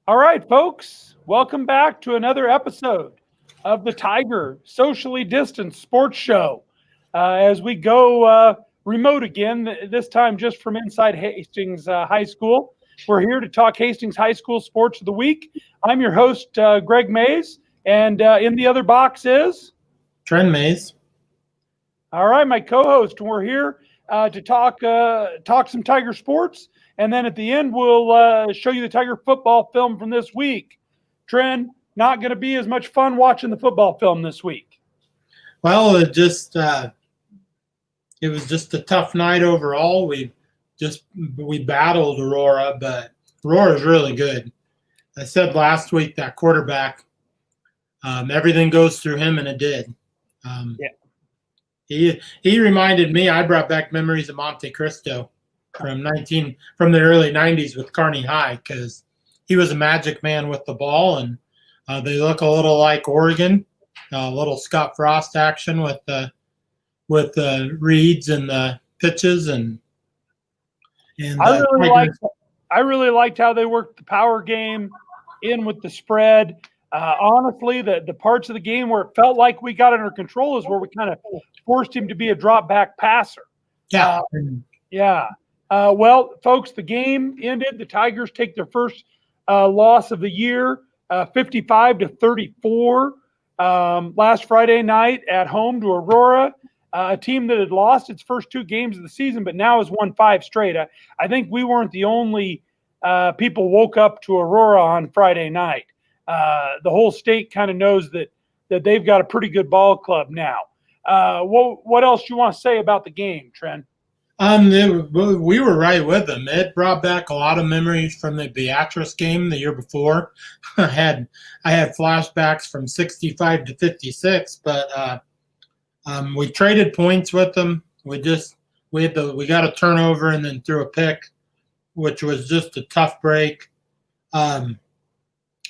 All right, folks, welcome back to another episode of the Tiger Socially Distanced Sports Show. As we go remote again, this time just from inside Hastings High School. We're here to talk Hastings High School Sports of the Week. I'm your host, Greg Mays, and in the other box is Trent Mays. All right, my co-host. We're here to talk some Tiger sports. And then at the end, we'll show you the Tiger football film from this week. Trent, not going to be as much fun watching the football film this week. Well, it was just a tough night overall. We battled Aurora, but Aurora's really good. I said last week that quarterback, everything goes through him, and it did. He reminded me. I brought back memories of Monte Cristo from the early 90s with Kearney High, because he was a magic man with the ball, and they look a little like Oregon, a little Scott Frost action with the reads and the pitches, and I really liked how they worked the power game in with the spread. Honestly, the parts of the game where it felt like we got under control is where we kind of forced him to be a drop back passer. Yeah. Well, folks, the game ended. The Tigers take their first loss of the year, 55-34, last Friday night at home to Aurora, a team that had lost its first two games of the season, but now has won 5 straight. I think we weren't the only people woke up to Aurora on Friday night. The whole state kind of knows that they've got a pretty good ball club now. What else do you want to say about the game, Trent? We were right with them. It brought back a lot of memories from the Beatrice game the year before. I had flashbacks from 65 to 56, but we traded points with them. We got a turnover and then threw a pick, which was just a tough break. And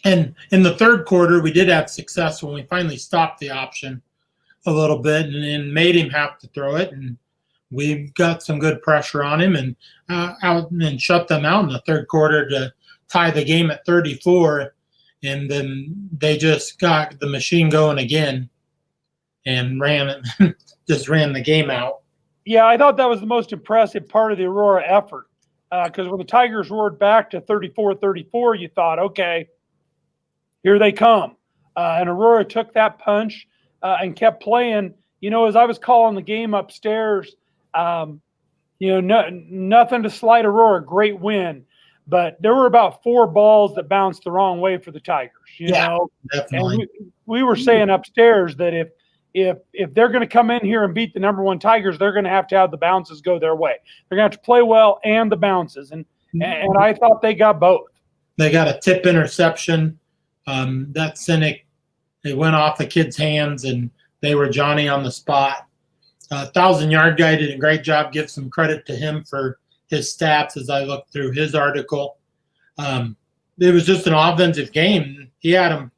in the third quarter, we did have success when we finally stopped the option a little bit and made him have to throw it, and we got some good pressure on him and out and shut them out in the third quarter to tie the game at 34. And then they just got the machine going again and ran the game out. Yeah, I thought that was the most impressive part of the Aurora effort, because when the Tigers roared back to 34-34, you thought, okay, here they come. And Aurora took that punch and kept playing. You know, as I was calling the game upstairs, nothing to slight Aurora, great win. But there were about 4 balls that bounced the wrong way for the Tigers. You know, definitely. And we were saying upstairs that if they're going to come in here and beat the number 1 Tigers, they're going to have the bounces go their way. They're going to have to play well and the bounces, and I thought they got both. They got a tip interception. That Cynic, it went off the kid's hands, and they were Johnny on the spot. 1,000-yard guy did a great job. Give some credit to him for his stats as I looked through his article. It was just an offensive game. He had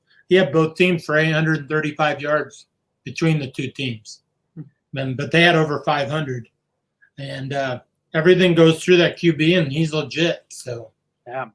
both teams for 835 yards between the two teams, but they had over 500. And everything goes through that QB, and he's legit. So yeah,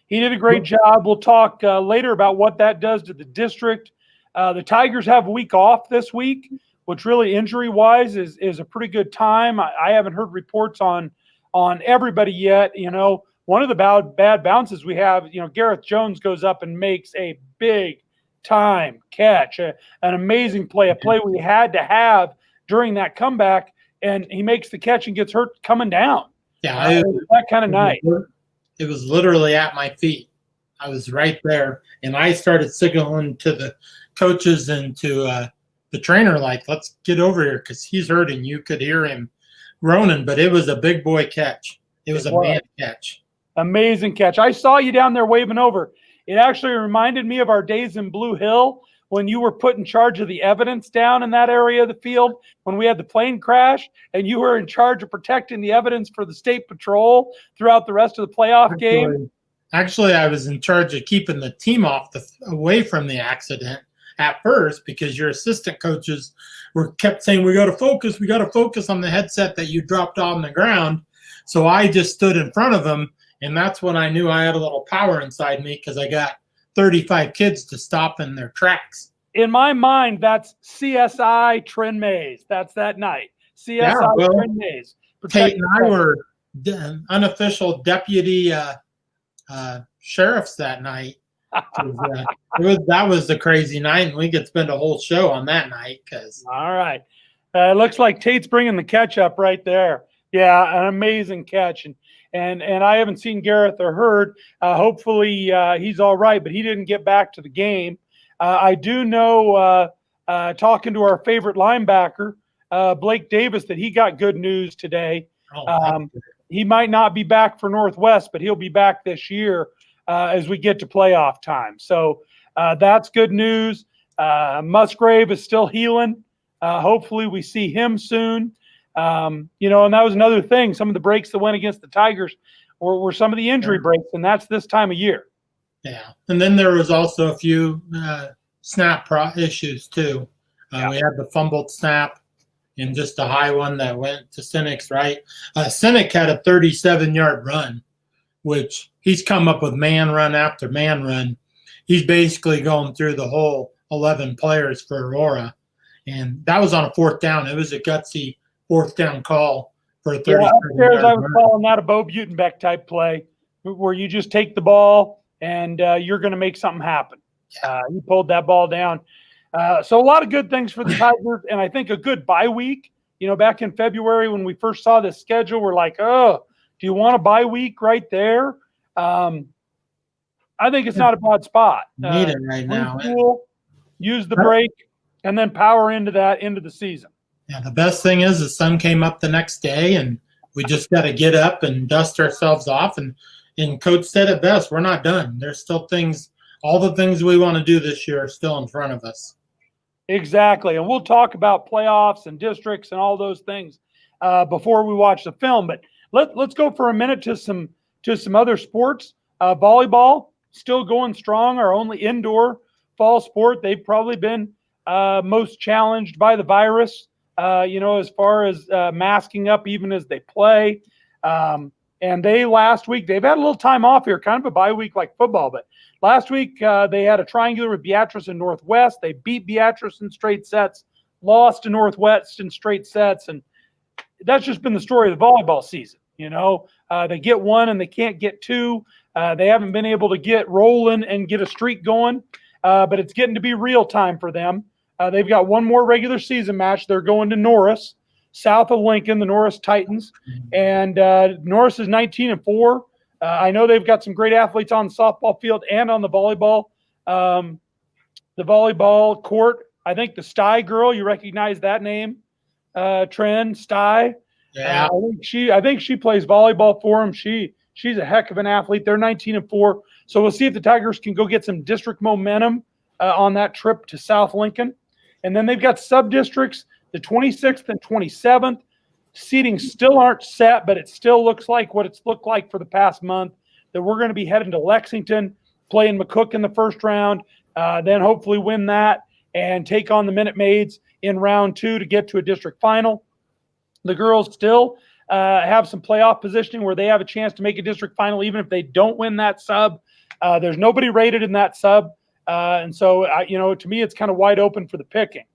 he did a great job. We'll talk later about what that does to the district. The Tigers have a week off this week, which really injury-wise is a pretty good time. I haven't heard reports on everybody yet. You know, one of the bad bounces we have, Gareth Jones goes up and makes a big-time catch, an amazing play, a play we had to have during that comeback, and he makes the catch and gets hurt coming down. Yeah, that kind of night. It was literally at my feet. I was right there, and I started signaling to the coaches and to the trainer, like, let's get over here because he's hurting. You could hear him groaning, but it was a big boy catch. It was a man catch. Amazing catch. I saw you down there waving over. It actually reminded me of our days in Blue Hill when you were put in charge of the evidence down in that area of the field when we had the plane crash, and you were in charge of protecting the evidence for the state patrol throughout the rest of the playoff game. Actually, I was in charge of keeping the team away from the accident at first, because your assistant coaches kept saying, we got to focus on the headset that you dropped on the ground. So I just stood in front of them And that's when I knew I had a little power inside me because I got 35 kids to stop in their tracks. In my mind, that's CSI Trent Mays. That's that night. CSI Trent Mays. Tate and I were unofficial deputy sheriffs that night. That was the crazy night, and we could spend a whole show on that night. All right. It looks like Tate's bringing the catch up right there. Yeah, an amazing catch. And I haven't seen Gareth or heard. Hopefully he's all right, but he didn't get back to the game. I do know, talking to our favorite linebacker, Blake Davis, that he got good news today. He might not be back for Northwest, but he'll be back this year as we get to playoff time. So that's good news. Musgrave is still healing. Hopefully we see him soon. And that was another thing. Some of the breaks that went against the Tigers were some of the injury breaks, and that's this time of year. Yeah, and then there was also a few snap issues too. We had the fumbled snap and just a high one that went to Sinnix, right? Sinnix had a 37-yard run, which he's come up with man run after man run. He's basically going through the whole 11 players for Aurora, and that was on a 4th down. It was a gutsy 4th down call for a 37-yard I was calling that a Bo Butenbeck type play where you just take the ball and you're going to make something happen. He pulled that ball down. So a lot of good things for the Tigers, and I think a good bye week. Back in February when we first saw this schedule, we're like, oh, do you want a bye week right there? I think it's not a bad spot. Need it right now. Cool, use the break, and then power into the season. Yeah, the best thing is the sun came up the next day, and we just got to get up and dust ourselves off. And Coach said it best, we're not done. There's still things, all the things we want to do this year are still in front of us. Exactly. And we'll talk about playoffs and districts and all those things before we watch the film. But let's go for a minute to some other sports. Volleyball, still going strong, our only indoor fall sport. They've probably been most challenged by the virus, as far as masking up even as they play. And last week, they've had a little time off here, kind of a bye week like football. But last week, they had a triangular with Beatrice and Northwest. They beat Beatrice in straight sets, lost to Northwest in straight sets. And that's just been the story of the volleyball season. They get one and they can't get two. They haven't been able to get rolling and get a streak going. But it's getting to be real time for them. They've got one more regular season match. They're going to Norris, south of Lincoln, the Norris Titans. And Norris is 19-4. I know they've got some great athletes on the softball field and on the volleyball court. I think the Sty girl, you recognize that name, Tren Sty. Yeah. I think she plays volleyball for them. She's a heck of an athlete. They're 19-4. So we'll see if the Tigers can go get some district momentum on that trip to South Lincoln. And then they've got sub-districts, the 26th and 27th. Seating still aren't set, but it still looks like what it's looked like for the past month, that we're going to be heading to Lexington, playing McCook in the first round, then hopefully win that and take on the Minute Maids in round 2 to get to a district final. The girls still have some playoff positioning where they have a chance to make a district final even if they don't win that sub. There's nobody rated in that sub. And so, to me, it's kind of wide open for the picking.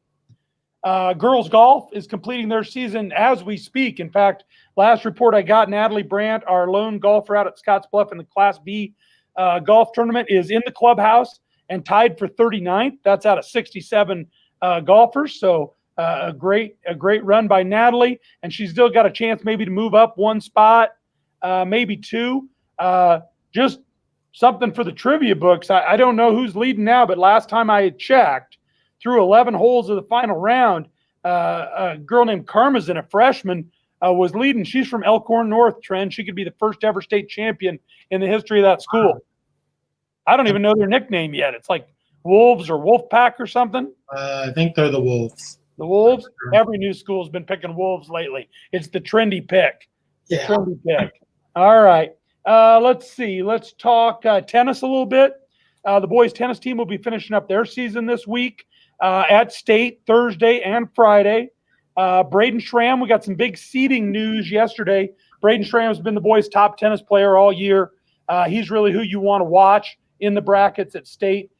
Girls golf is completing their season as we speak. In fact, last report I got, Natalie Brandt, our lone golfer out at Scottsbluff in the Class B golf tournament, is in the clubhouse and tied for 39th. That's out of 67 golfers. So a great run by Natalie, and she's still got a chance maybe to move up one spot, maybe two. Just something for the trivia books. I don't know who's leading now, but last time I had checked, through 11 holes of the final round, a girl named Karmazin, a freshman, was leading. She's from Elkhorn North, Trent. She could be the first ever state champion in the history of that school. I don't even know their nickname yet. It's like Wolves or Wolf Pack or something. I think they're the Wolves. The Wolves? Every new school's been picking Wolves lately. It's the trendy pick. Yeah. Trendy pick. All right. Let's see. Let's talk tennis a little bit. The boys tennis team will be finishing up their season this week at State Thursday and Friday. Braden Schramm, we got some big seeding news yesterday. Braden Schramm has been the boys' top tennis player all year. He's really who you want to watch in the brackets at state.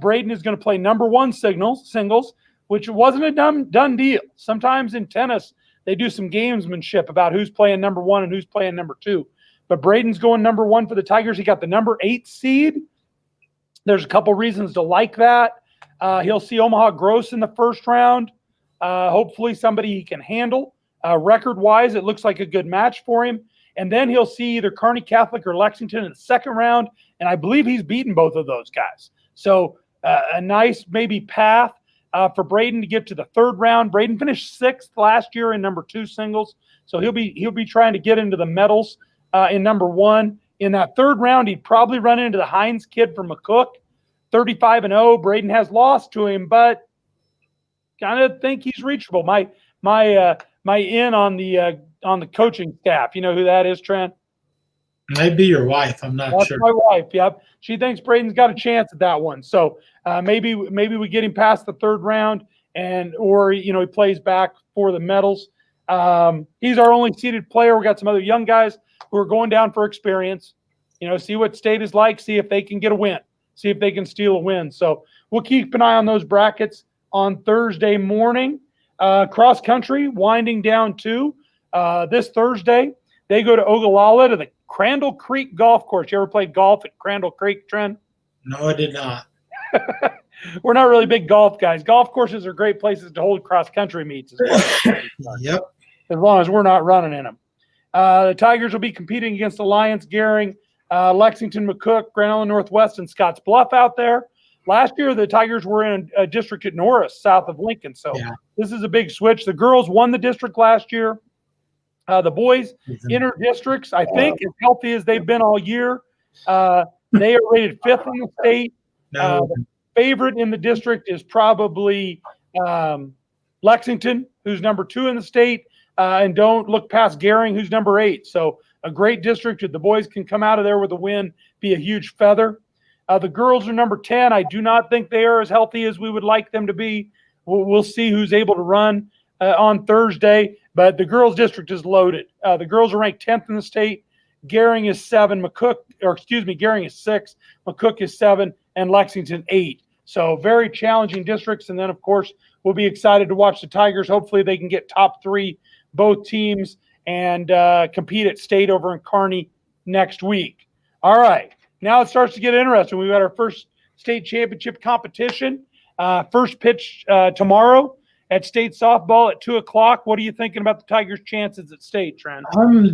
Braden is going to play number one singles, which wasn't a done deal. Sometimes in tennis, they do some gamesmanship about who's playing number one and who's playing number two. But Braden's going number one for the Tigers. He got the number 8 seed. There's a couple reasons to like that. He'll see Omaha Gross in the first round. Hopefully somebody he can handle. Record-wise, it looks like a good match for him. And then he'll see either Kearney Catholic or Lexington in the second round. And I believe he's beaten both of those guys. So a nice maybe path for Braden to get to the third round. Braden finished 6th last year in number 2 singles. So he'll be trying to get into the medals in number 1. In that third round, he'd probably run into the Hines kid from McCook, 35-0. Braden has lost to him, but kind of think he's reachable. My in on the coaching staff. You know who that is, Trent? Maybe your wife. I'm not That's sure. my wife. Yep, she thinks Braden's got a chance at that one. So maybe we get him past the third round, or he plays back for the medals. He's our only seeded player. We got some other young guys who are going down for experience. See what state is like. See if they can get a win. See if they can steal a win. So we'll keep an eye on those brackets on Thursday morning. Cross country winding down too. This Thursday, they go to Ogallala to the Crandall Creek Golf Course. You ever played golf at Crandall Creek, Trent? No, I did not. We're not really big golf guys. Golf courses are great places to hold cross country meets as well. Yep. As long as we're not running in them. The Tigers will be competing against Alliance, Gering, Lexington, McCook, Grand Island Northwest, and Scotts Bluff out there. Last year, the Tigers were in a district at Norris, south of Lincoln. So This is a big switch. The girls won the district last year. The boys, inner districts, I think, as healthy as they've been all year. They are rated 5th in the state. The favorite in the district is probably Lexington, who's number 2 in the state. And don't look past Gering, who's number 8. So a great district. If the boys can come out of there with a win, be a huge feather. The girls are number 10. I do not think they are as healthy as we would like them to be. We'll see who's able to run on Thursday. But the girls' district is loaded. The girls are ranked 10th in the state. Gering is 7. Gering is 6. McCook is 7. And Lexington 8. So very challenging districts. And then, of course, we'll be excited to watch the Tigers. Hopefully they can get top 3, both teams, and compete at state over in Kearney next week. All right. Now it starts to get interesting. We've got our first state championship competition. First pitch tomorrow at state softball at 2:00. What are you thinking about the Tigers' chances at state, Trent?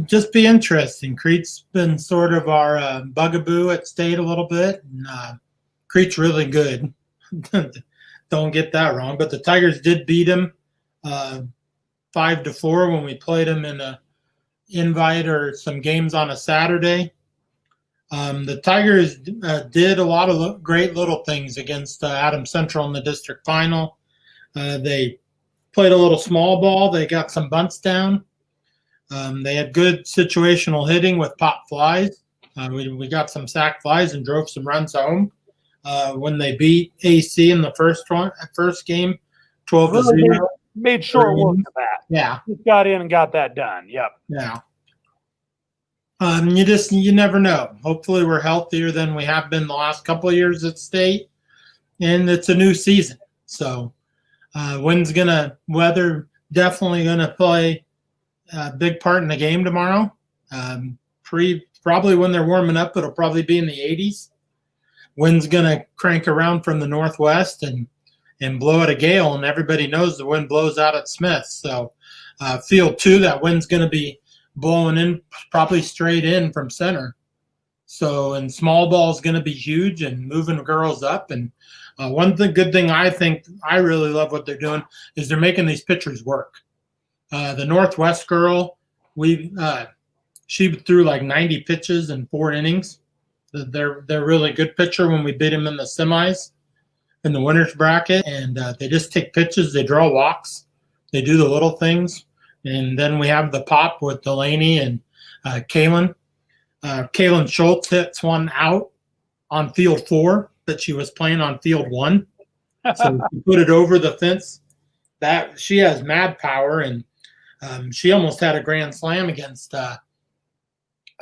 Just be interesting. Crete's been sort of our bugaboo at state a little bit. And, Crete's really good. Don't get that wrong. But the Tigers did beat him 5-4 when we played them in a invite or some games on a Saturday. The Tigers did a lot of great little things against Adams Central in the district final. They played a little small ball. They got some bunts down. They had good situational hitting with pop flies. We got some sack flies and drove some runs home. When they beat AC in the first game, 12-0. Made short work of that. Yeah. Just got in and got that done. Yep. Yeah. You never know. Hopefully we're healthier than we have been the last couple of years at state, and it's a new season. So weather definitely gonna play a big part in the game tomorrow. Probably when they're warming up, it'll probably be in the 80s. Wind's gonna crank around from the northwest and blow at a gale, and everybody knows the wind blows out at Smith. So field 2, that wind's gonna be blowing in probably straight in from center. And small ball is going to be huge and moving girls up. And good thing I think I really love what they're doing is they're making these pitchers work. The Northwest girl, she threw like 90 pitches in 4 innings. They're really good pitcher when we beat them in the semis in the winners bracket. And they just take pitches, they draw walks, they do the little things. And then we have the pop with Delaney and Kaylin. Kaylin Schultz hits one out on field 4 that she was playing on field 1. So she put it over the fence. That she has mad power, and she almost had a grand slam against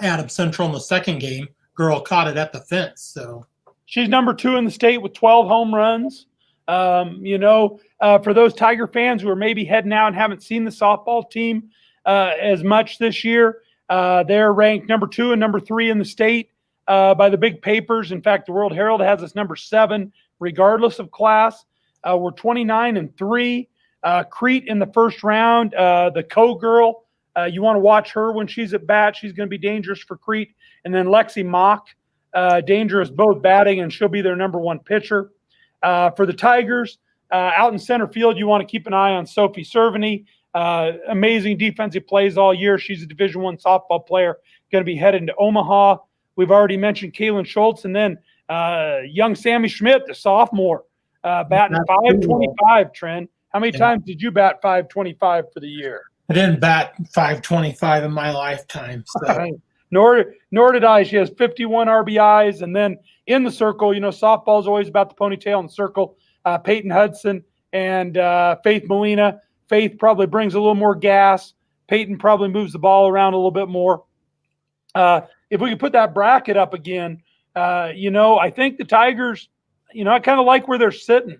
Adams Central in the second game girl caught it at the fence. So she's number 2 in the state with 12 home runs. For those Tiger fans who are maybe heading out and haven't seen the softball team as much this year, they're ranked number 2 and number 3 in the state by the big papers. In fact, the World Herald has us number 7, regardless of class. We're 29-3. Crete in the first round, the co-girl. You want to watch her when she's at bat. She's going to be dangerous for Crete. And then Lexi Mock, dangerous both batting, and she'll be their number 1 pitcher. For the Tigers, out in center field, you want to keep an eye on Sophie Cerveny. Amazing defensive plays all year. She's a Division I softball player, going to be headed to Omaha. We've already mentioned Kaylin Schultz, and then young Sammy Schmidt, the sophomore, batting .525, Trent. How many times did you bat .525 for the year? I didn't bat .525 in my lifetime. So. Nor did I. She has 51 RBIs. And then in the circle, softball is always about the ponytail in the circle. Peyton Hudson and Faith Molina. Faith probably brings a little more gas. Peyton probably moves the ball around a little bit more. If we could put that bracket up again, I think the Tigers, I kind of like where they're sitting.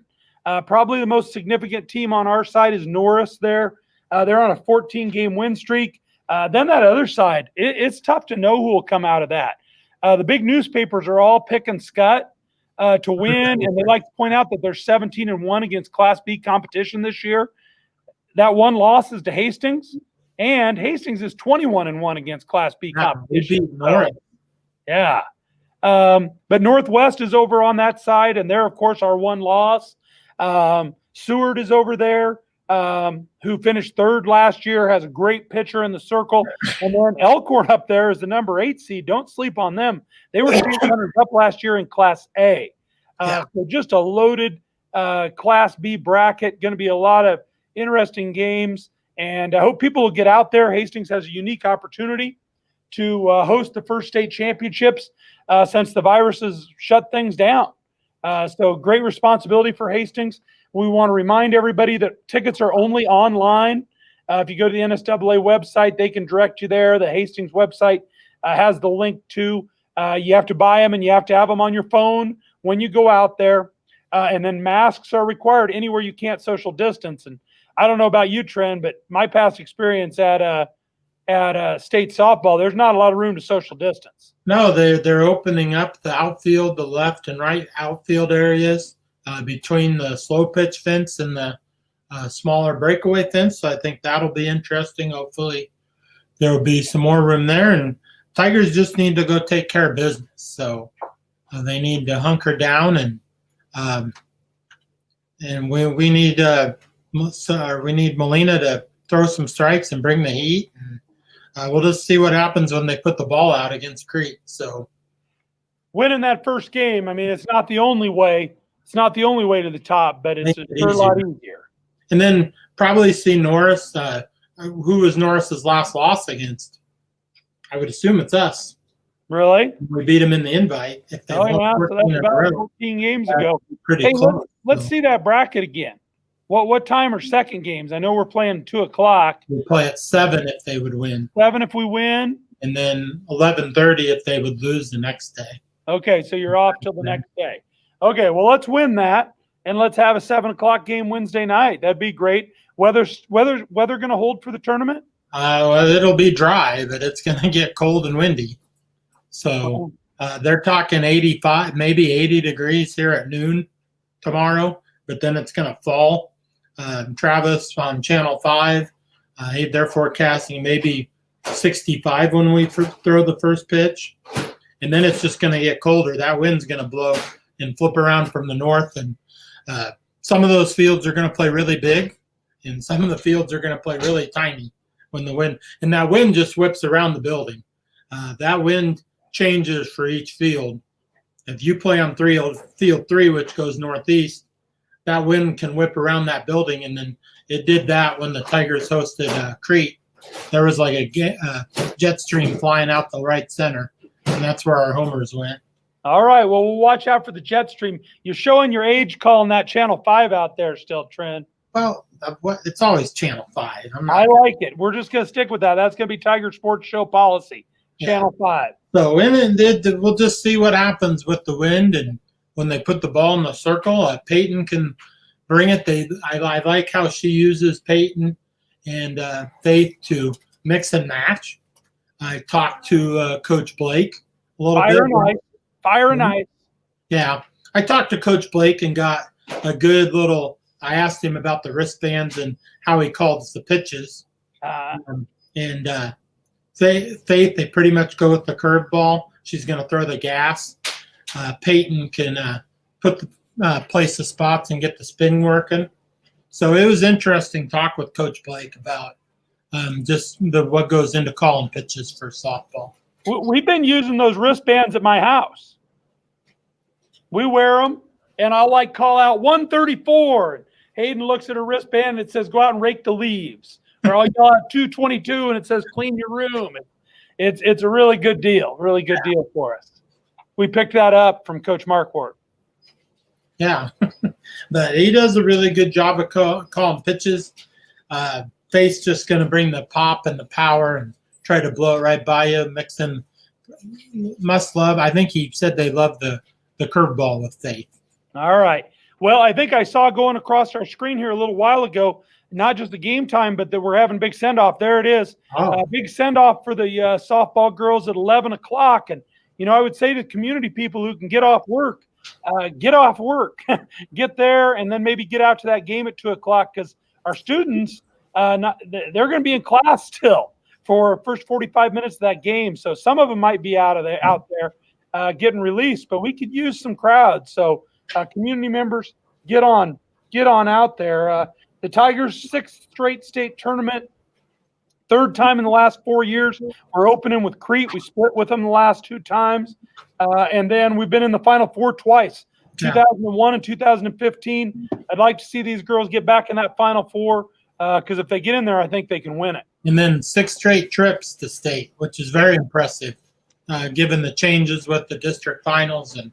Probably the most significant team on our side is Norris there. They're on a 14-game win streak. Then that other side, it's tough to know who will come out of that. The big newspapers are all picking Scott to win, and they like to point out that they're 17-1 against Class B competition this year. That one loss is to Hastings, and Hastings is 21-1 against Class B competition. Yeah. But Northwest is over on that side, and they're, of course, our one loss. Seward is over there, who finished 3rd last year, has a great pitcher in the circle. And then Elkhorn up there is the number 8 seed. Don't sleep on them. They were runners up last year in Class A. So just a loaded Class B bracket. Going to be a lot of interesting games. And I hope people will get out there. Hastings has a unique opportunity to host the first state championships since the virus has shut things down. So great responsibility for Hastings. We want to remind everybody that tickets are only online. If you go to the NSAA website, they can direct you there. The Hastings website has the link too. You have to buy them, and you have to have them on your phone when you go out there. And then masks are required anywhere you can't social distance. And I don't know about you, Trent, but my past experience at state softball, there's not a lot of room to social distance. No, they're opening up the outfield, the left and right outfield areas between the slow pitch fence and the smaller breakaway fence. So I think that'll be interesting. Hopefully there will be some more room there. And Tigers just need to go take care of business. So they need to hunker down, and we need Molina to throw some strikes and bring the heat. And we'll just see what happens when they put the ball out against Crete. So winning that first game, I mean, it's not the only way. It's not the only way to the top, but it's a lot easier. And then probably see Norris. Who was Norris's last loss against? I would assume it's us. Really? We beat them in the invite. If they so that's about 14 games ago. Pretty close. Let's see that bracket again. What time are second games? I know we're playing 2:00. We play at 7 if they would win. 7 if we win. And then 11:30 if they would lose the next day. Okay, so you're off till the next day. Okay, well, let's win that, and let's have a 7:00 game Wednesday night. That'd be great. Weather going to hold for the tournament? Well, it'll be dry, but it's going to get cold and windy. So they're talking 85, maybe 80 degrees here at noon tomorrow, but then it's going to fall. Travis on Channel 5, they're forecasting maybe 65 when we throw the first pitch. And then it's just going to get colder. That wind's going to blow and flip around from the north. And some of those fields are going to play really big, and some of the fields are going to play really tiny when the wind. And that wind just whips around the building. That wind changes for each field. If you play on field 3, which goes northeast, that wind can whip around that building. And then it did that when the Tigers hosted Crete. There was like a jet stream flying out the right center, and that's where our homers went. All right. Well, we'll watch out for the jet stream. You're showing your age calling that Channel 5 out there still, Trent. Well, it's always Channel 5. I like it. We're just going to stick with that. That's going to be Tiger Sports Show policy, Channel 5. So we'll just see what happens with the wind, and when they put the ball in the circle, Peyton can bring it. I like how she uses Peyton and Faith to mix and match. I talked to Coach Blake a little bit. Fire and ice. Yeah, I talked to Coach Blake and got a good little. I asked him about the wristbands and how he calls the pitches. Faith, they pretty much go with the curveball. She's going to throw the gas. Peyton can place the spots and get the spin working. So it was interesting talk with Coach Blake about just what goes into calling pitches for softball. We've been using those wristbands at my house. We wear them, and I'll call out 134. Hayden looks at her wristband and it says, "Go out and rake the leaves." Or I'll yell out 222 and it says, "Clean your room." It's a really good deal, deal for us. We picked that up from Coach Marquardt. Yeah, but he does a really good job of calling pitches. Faith's just going to bring the pop and the power and try to blow it right by you. Mixon must love. I think he said they love the curveball with Faith. All right. Well, I think I saw going across our screen here a little while ago, not just the game time, but that we're having big send-off. There it is. Big send-off for the softball girls at 11 o'clock. And, I would say to community people who can get off work, get there, and then maybe get out to that game at 2 o'clock, because our students, they're going to be in class still for first 45 minutes of that game. So some of them might be out there getting released, but we could use some crowds. So community members, get on out there. The Tigers' 6th straight state tournament, 3rd time in the last 4 years. We're opening with Crete. We split with them the last 2 times. And then we've been in the Final Four twice, 2001 and 2015. I'd like to see these girls get back in that Final Four, because if they get in there, I think they can win it. And then 6 straight trips to state, which is very impressive, given the changes with the district finals and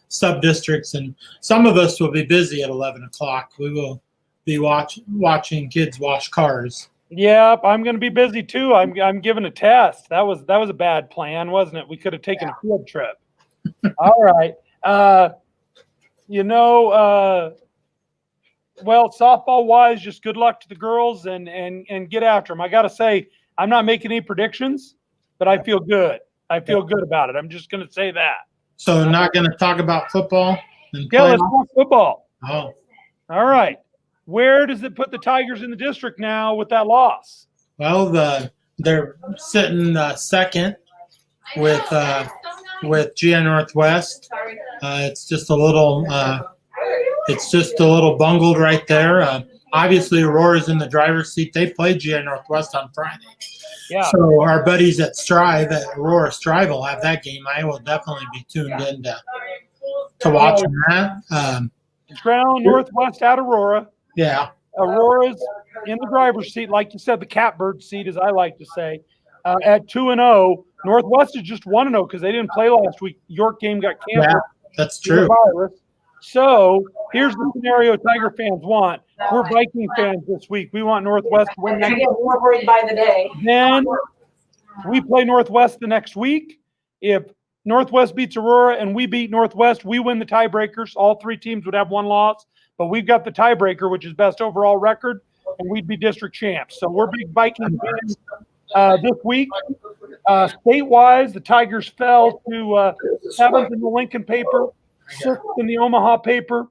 sub-districts. And some of us will be busy at 11 o'clock. We will be watching kids wash cars. Yep, I'm going to be busy too. I'm giving a test. That was a bad plan, wasn't it? We could have taken a field trip. All right. Well, softball wise, just good luck to the girls and get after them. I got to say, I'm not making any predictions, but I feel good. I feel good about it. I'm just going to say that. So not going to talk about football? Yeah, let's talk football. Oh. All right. Where does it put the Tigers in the district now with that loss? Well, they're sitting second with GN Northwest. It's just a little bungled right there. Obviously, Aurora's in the driver's seat. They played GN Northwest on Friday. Yeah. So our buddies at Aurora Strive will have that game. I will definitely be tuned in to watching that. Ground Northwest at Aurora. Yeah. Aurora's in the driver's seat, like you said, the catbird seat, as I like to say, at 2-0. Northwest is just 1-0 because they didn't play last week. York game got canceled. Yeah, that's true. So here's the scenario Tiger fans want. We're Viking fans this week. We want Northwest to win that game. I get more worried by the day. Then we play Northwest the next week. If Northwest beats Aurora and we beat Northwest, we win the tiebreakers. All 3 teams would have 1 loss. But we've got the tiebreaker, which is best overall record, and we'd be district champs. So we're big Viking fans this week. State-wise, the Tigers fell to 7th in the Lincoln paper, 6th in the Omaha paper,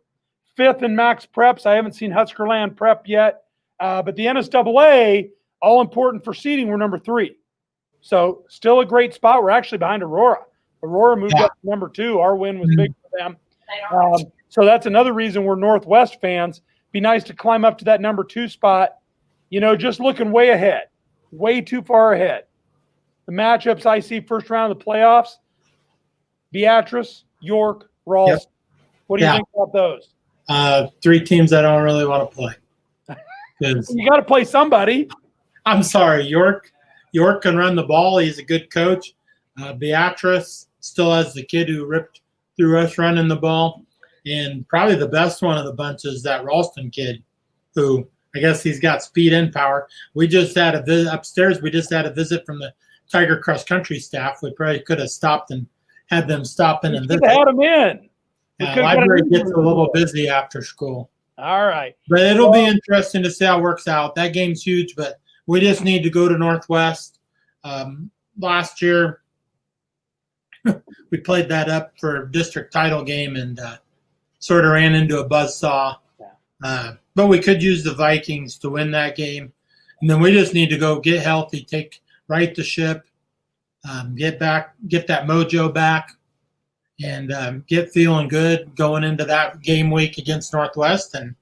5th in Max Preps. I haven't seen Huskerland Prep yet. But the NSAA, all important for seeding, we're number 3. So still a great spot. We're actually behind Aurora. Aurora moved up to number 2. Our win was big for them. So that's another reason we're Northwest fans. Be nice to climb up to that number 2 spot. Just looking way ahead, way too far ahead. The matchups I see first round of the playoffs, Beatrice, York, Ralston. Yep. What do you think about those? 3 teams I don't really want to play. You got to play somebody. I'm sorry. York can run the ball. He's a good coach. Beatrice still has the kid who ripped through us running the ball. And probably the best one of the bunch is that Ralston kid, who I guess he's got speed and power. We just had a visit upstairs. We just had a visit from the Tiger cross country staff, we probably could have stopped and had them stop in We and should visit. have had them in. We could've got Library an gets a interview. little busy after school. All right. But it'll be Well- interesting to see how it works out. That game's huge, but we just need to go to Northwest. Last year, we played that up for district title game and sort of ran into a buzzsaw. But we could use the Vikings to win that game. And then we just need to go get healthy, right the ship, get that mojo back, and get feeling good going into that game week against Northwest, and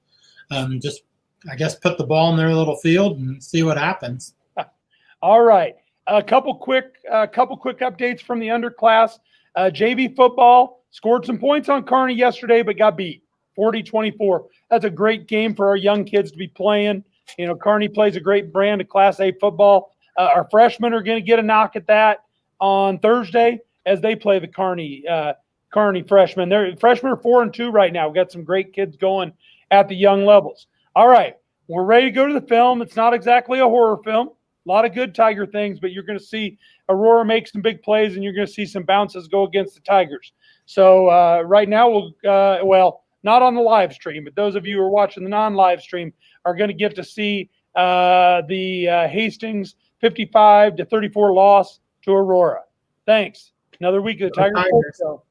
just, I guess, put the ball in their little field and see what happens. All right. A couple quick updates from the underclass. JV football scored some points on Kearney yesterday, but got beat 40-24. That's a great game for our young kids to be playing. You know, Kearney plays a great brand of Class A football. Our freshmen are going to get a knock at that on Thursday as they play the Kearney freshmen. Freshmen are 4-2 right now. We've got some great kids going at the young levels. All right, we're ready to go to the film. It's not exactly a horror film. A lot of good Tiger things, but you're going to see Aurora make some big plays, and you're going to see some bounces go against the Tigers. So right now, well, not on the live stream, but those of you who are watching the non-live stream are going to get to see the Hastings 55-34 loss to Aurora. Thanks. Another week of the Tiger Tigers. Show.